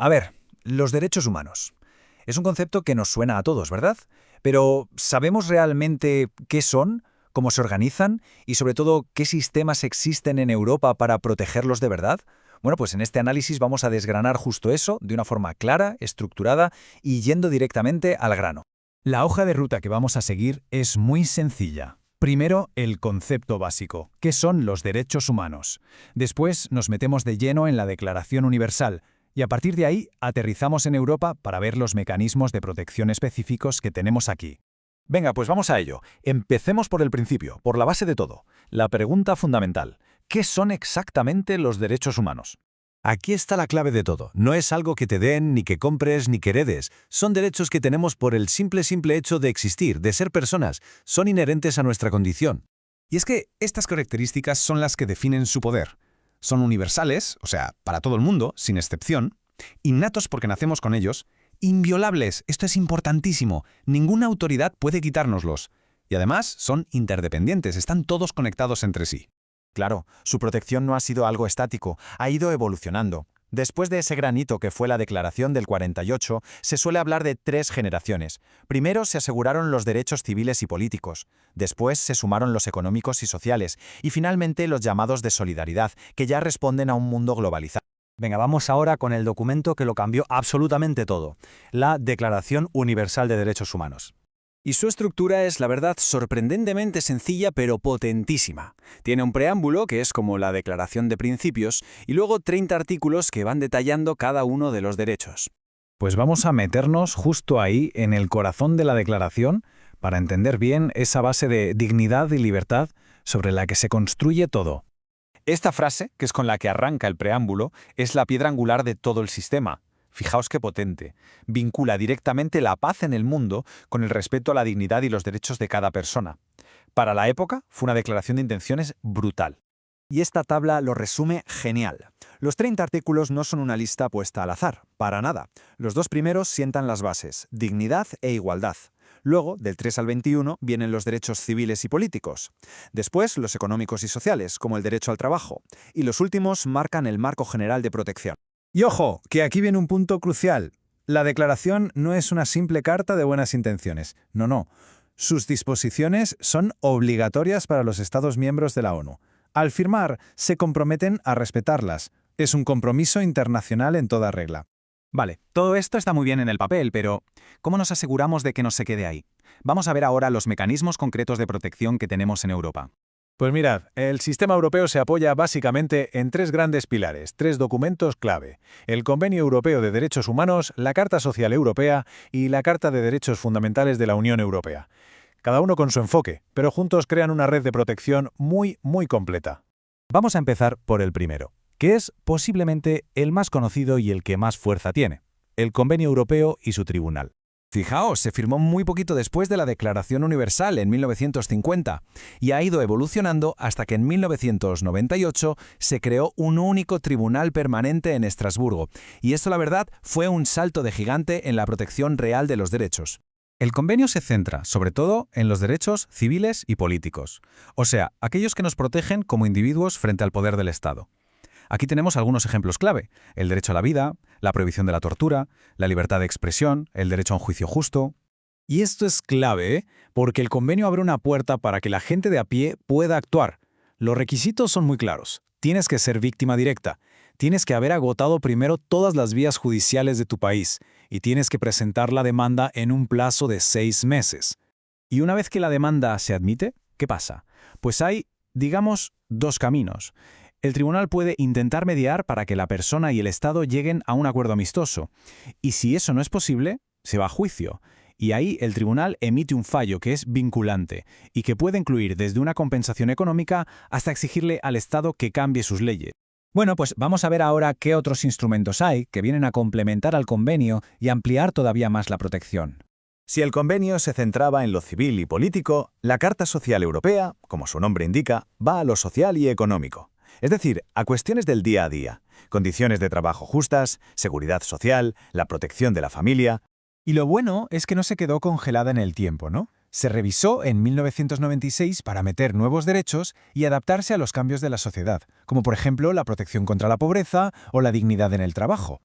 A ver, los derechos humanos. Es un concepto que nos suena a todos, ¿verdad? Pero ¿sabemos realmente qué son, cómo se organizan y sobre todo qué sistemas existen en Europa para protegerlos de verdad? Bueno, pues en este análisis vamos a desgranar justo eso de una forma clara, estructurada y yendo directamente al grano. La hoja de ruta que vamos a seguir es muy sencilla. Primero, el concepto básico, ¿qué son los derechos humanos? Después, nos metemos de lleno en la Declaración Universal y a partir de ahí aterrizamos en Europa para ver los mecanismos de protección específicos que tenemos aquí. Venga, pues vamos a ello. Empecemos por el principio, por la base de todo. La pregunta fundamental. ¿Qué son exactamente los derechos humanos? Aquí está la clave de todo. No es algo que te den, ni que compres, ni que heredes. Son derechos que tenemos por el simple hecho de existir, de ser personas. Son inherentes a nuestra condición. Y es que estas características son las que definen su poder. Son universales, o sea, para todo el mundo, sin excepción, innatos porque nacemos con ellos, inviolables, esto es importantísimo, ninguna autoridad puede quitárnoslos. Y además son interdependientes, están todos conectados entre sí. Claro, su protección no ha sido algo estático, ha ido evolucionando. Después de ese gran hito que fue la Declaración del 48, se suele hablar de 3 generaciones. Primero se aseguraron los derechos civiles y políticos, después se sumaron los económicos y sociales, y finalmente los llamados de solidaridad, que ya responden a un mundo globalizado. Venga, vamos ahora con el documento que lo cambió absolutamente todo, la Declaración Universal de Derechos Humanos. Y su estructura es, la verdad, sorprendentemente sencilla pero potentísima. Tiene un preámbulo, que es como la declaración de principios, y luego 30 artículos que van detallando cada uno de los derechos. Pues vamos a meternos justo ahí, en el corazón de la declaración, para entender bien esa base de dignidad y libertad sobre la que se construye todo. Esta frase, que es con la que arranca el preámbulo, es la piedra angular de todo el sistema. Fijaos qué potente. Vincula directamente la paz en el mundo con el respeto a la dignidad y los derechos de cada persona. Para la época, fue una declaración de intenciones brutal. Y esta tabla lo resume genial. Los 30 artículos no son una lista puesta al azar, para nada. Los 2 primeros sientan las bases, dignidad e igualdad. Luego, del 3 al 21, vienen los derechos civiles y políticos. Después, los económicos y sociales, como el derecho al trabajo. Y los últimos marcan el marco general de protección. Y ojo, que aquí viene un punto crucial. La declaración no es una simple carta de buenas intenciones. No. Sus disposiciones son obligatorias para los Estados miembros de la ONU. Al firmar, se comprometen a respetarlas. Es un compromiso internacional en toda regla. Vale, todo esto está muy bien en el papel, pero ¿cómo nos aseguramos de que no se quede ahí? Vamos a ver ahora los mecanismos concretos de protección que tenemos en Europa. Pues mirad, el sistema europeo se apoya básicamente en 3 grandes pilares, 3 documentos clave: el Convenio Europeo de Derechos Humanos, la Carta Social Europea y la Carta de Derechos Fundamentales de la Unión Europea. Cada uno con su enfoque, pero juntos crean una red de protección muy completa. Vamos a empezar por el primero, que es posiblemente el más conocido y el que más fuerza tiene: el Convenio Europeo y su Tribunal. Fijaos, se firmó muy poquito después de la Declaración Universal, en 1950, y ha ido evolucionando hasta que en 1998 se creó un único tribunal permanente en Estrasburgo, y esto la verdad fue un salto de gigante en la protección real de los derechos. El convenio se centra, sobre todo, en los derechos civiles y políticos, o sea, aquellos que nos protegen como individuos frente al poder del Estado. Aquí tenemos algunos ejemplos clave: el derecho a la vida, la prohibición de la tortura, la libertad de expresión, el derecho a un juicio justo. Y esto es clave, porque el convenio abre una puerta para que la gente de a pie pueda actuar. Los requisitos son muy claros. Tienes que ser víctima directa, tienes que haber agotado primero todas las vías judiciales de tu país y tienes que presentar la demanda en un plazo de 6 meses. Y una vez que la demanda se admite, ¿qué pasa? Pues hay, digamos, 2 caminos. El tribunal puede intentar mediar para que la persona y el Estado lleguen a un acuerdo amistoso. Y si eso no es posible, se va a juicio. Y ahí el tribunal emite un fallo que es vinculante y que puede incluir desde una compensación económica hasta exigirle al Estado que cambie sus leyes. Bueno, pues vamos a ver ahora qué otros instrumentos hay que vienen a complementar al convenio y ampliar todavía más la protección. Si el convenio se centraba en lo civil y político, la Carta Social Europea, como su nombre indica, va a lo social y económico. Es decir, a cuestiones del día a día: condiciones de trabajo justas, seguridad social, la protección de la familia. Y lo bueno es que no se quedó congelada en el tiempo, ¿no? Se revisó en 1996 para meter nuevos derechos y adaptarse a los cambios de la sociedad, como por ejemplo la protección contra la pobreza o la dignidad en el trabajo.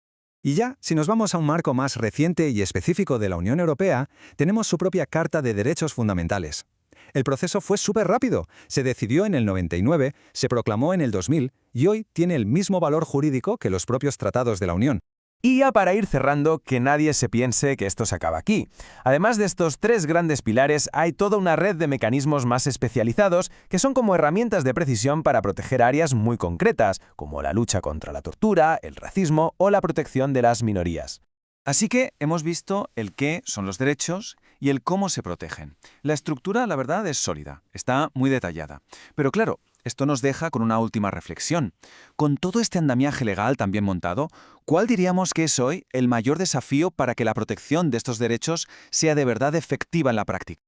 Y ya, si nos vamos a un marco más reciente y específico de la Unión Europea, tenemos su propia Carta de Derechos Fundamentales. El proceso fue súper rápido. Se decidió en el 99, se proclamó en el 2000 y hoy tiene el mismo valor jurídico que los propios tratados de la Unión. Y ya para ir cerrando, que nadie se piense que esto se acaba aquí. Además de estos tres grandes pilares, hay toda una red de mecanismos más especializados que son como herramientas de precisión para proteger áreas muy concretas, como la lucha contra la tortura, el racismo o la protección de las minorías. Así que hemos visto el qué son los derechos y el cómo se protegen. La estructura, la verdad, es sólida, está muy detallada. Pero claro, esto nos deja con una última reflexión. Con todo este andamiaje legal tan bien montado, ¿cuál diríamos que es hoy el mayor desafío para que la protección de estos derechos sea de verdad efectiva en la práctica?